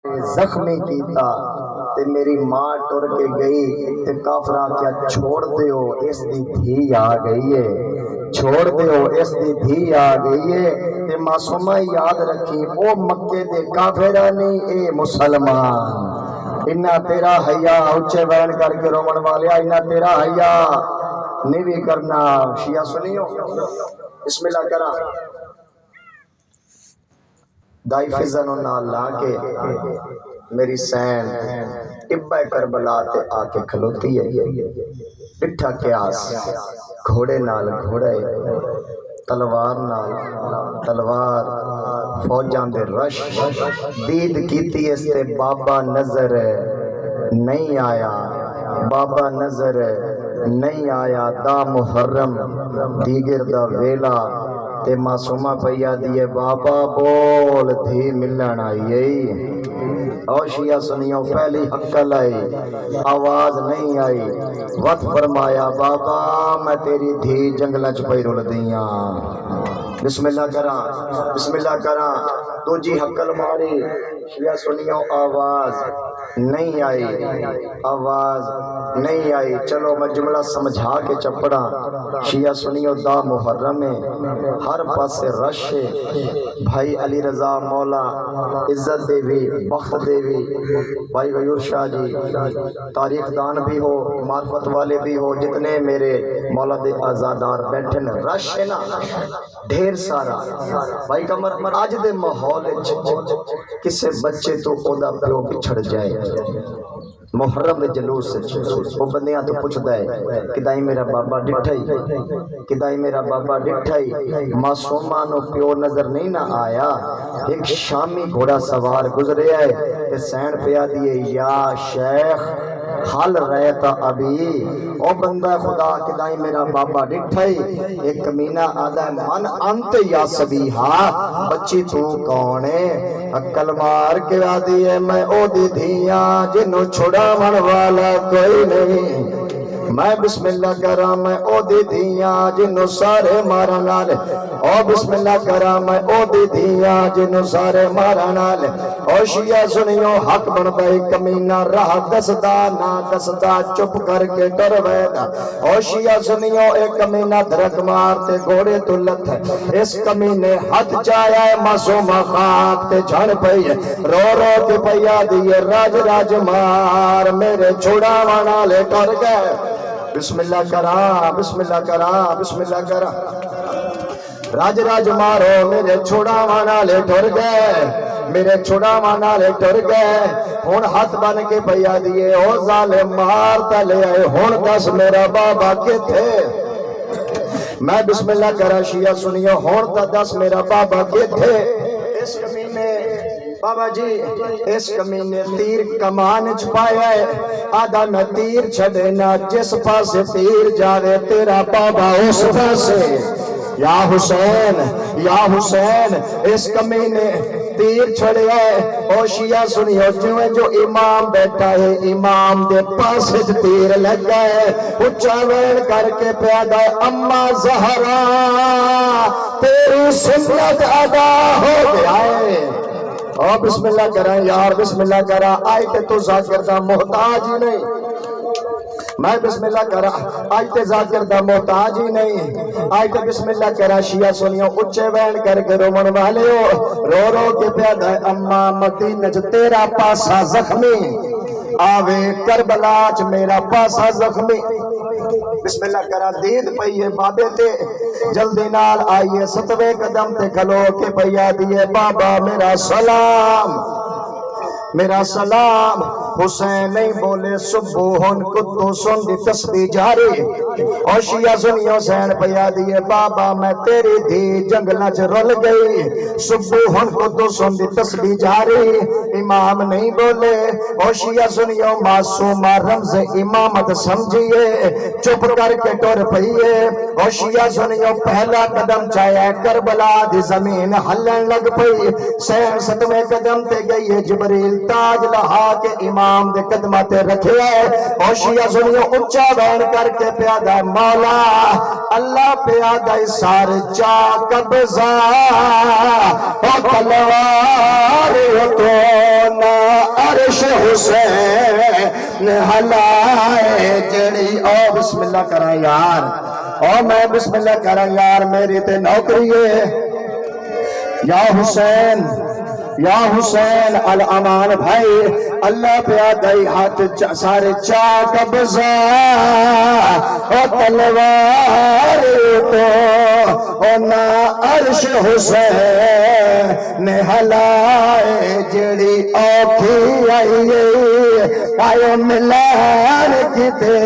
زخمی کیتا تے میری ماں ٹر کے گئی تے کافراں کیا چھوڑ دیو اس دی دھی آ گئی ہے، چھوڑ دیو اس دی دھی آ گئی ہے تے معصومہ یاد رکھی او مکے دے کافرہ نہیں اے مسلمان۔ انہاں تیرا حیا اچھے بیان کر کے رومن والیا انہاں تیرا حیا نہیں بھی کرنا۔ شیعہ سنیو بسم اللہ کرا دائی فضن و نال لا کے میری سین ٹبہ کربلا تے آ کے کھلوتی ہے، پٹھا قیاس گھوڑے نال گھوڑے تلوار نال تلوار فوجاں دے رش دید کیتی اس تے بابا نظر نہیں آیا، بابا نظر نہیں آیا دا محرم دیگر دا ویلا تے معصومہ پیا دیے بابا بول دھی ملن آئی۔ او شیعہ سنیوں پہلی حقل آئی آواز نہیں آئی، وقت فرمایا بابا میں تیری دھی جنگلہ چپائی رول دیاں۔ بسم اللہ کرا بسم اللہ کرا دو جی حقل ماری، شیعہ سنیوں آواز نہیں آئی، آواز نہیں آئی۔ چلو میں جملہ سمجھا کے چپڑا، شیعہ سنیوں دا محرم ہے، ہر پاس سے رش ہے، بھائی علی رضا مولا عزت دیوی بخت دیوی بھائی غیور شاہ جی تاریخ دان بھی ہو معرفت والے بھی ہو، جتنے میرے مولا دے آزادار بیٹھن رش ہے نا ڈھیر سارا بھائی کمر آج دے ماحول کسے بچے تو اودا پیو بچھڑ جائے محرم دے جلوس سے وہ بندیاں تو پوچھ دائے کدائی میرا بابا ڈٹھائی کدائی میرا بابا ڈٹھائی معصومانو پیو نظر نہیں نہ آیا۔ ایک شامی گھوڑا سوار گزرے ہے کہ سین پیا دیے یا شیخ حال رہتا ابھی او بندہ خدا کدائی میرا بابا ڈٹھائی۔ ایک کمینہ آدھا من انت یا سبیہا بچی تو کونے عقل مار کے آدھی ہے میں او دی دھیاں جنو چھڑا من والا کوئی نہیں، میں بسم اللہ کرا میں او دی دھیاں جنو سارے مارا نالے، او بسم اللہ کرا میں او دی دھیاں جنو سارے مارا نالے۔ او شیعہ سنیوں حق بنتا ہی کمینہ راہ دسدا نہ دسدا چپ کر کے ڈر ویدا۔ او شیعہ سنیوں ایک کمینہ دھرک مارتے گھوڑے تو لت ہے، اس کمینے ہاتھ چایا ہے معصومہ خاک تے جھڑ پئی ہے، رو رو کے پیا دیے راج راج مار میرے چھوڑا وانا لے ٹر گئے۔ بسم اللہ کرا بسم اللہ کرا بسم اللہ کرا راج راج مارو میرے چھوڑا وانا لے ٹر گئے، میرے چھوڑا وانا لے ٹر گئے۔ ہون ہاتھ بن کے پیا دیے او ظالم مارتا لے آئے، ہون دس میرا بابا کے تھے، میں بسم اللہ کرا شیعہ سنیو ہون تا دس میرا بابا کے تھے۔ اس کمینے بابا جی اس کمینے تیر کمان چھپایا ہے، آدھا میں تیر چھڑنا جس پاس تیر جاوے تیرا بابا اس پاسے، یا حسین یا حسین اس کمینے تیر چھڑے ہے۔ او شیعہ سنیو جو امام بیٹھا ہے امام دے پاس تیر لگا ہے، اچھا وین کر کے پیدا ہے اماں زہرا تیری سنت ادا ہو گیا ہے۔ او بسم اللہ کرا یار بسم اللہ کرا آئی تے تو ذاکر دا محتاج ہی نہیں، میں بسم اللہ کرا آئی تے ذاکر دا محتاج ہی نہیں، آئی تے بسم اللہ کرا شیعہ سنیوں اچھے بین کر کے رومن والے ہو رو رو کے پیدا ہے اماں مدینہ چ تیرا پاسا زخمی آوے کربلاچ میرا پاسا زخمی۔ بسم اللہ کرا دید پئیے بابے تے جلدی نال آئیے ستوے قدم تے کھلو کے پیا دیے بابا میرا سلام میرا سلام۔ حسین نہیں بولے سبحان قدوسن دی تسبیح جاری، اور شیعہ سنی حسین پیا دیے بابا میں تیری دھی جنگلہ چ رل گئی، سبحان قدوسن دی تسبیح جاری۔ امام نہیں بولے اور شیعہ سنیوں معصومہ رمز امامت سمجھئے چپ کر کے ٹر پئیے، اور شیعہ سنیوں پہلا قدم چاہے کربلا دی زمین ہلن لگ پئی، سین ستویں قدم تے گئی جبریل تاج لہا کے امام دے قدمہ تے رکھے ہے، اور شیعہ سنیوں اچھا بین کر کے پیادہ مولا اللہ پیادہ سار چا قبضہ اور تلوار تو نہ حسین ہلائے جڑی او بسم اللہ کرا یار او میں بسم اللہ کرا یار میری تے نوکری ہے یا حسین الامان بھائی اللہ پہ دائی ہاتھ سارے چا قبضہ او تلوار تو او نا عرش حسین ہلائے جڑی اوکھی آئیے آئے ملان کی تے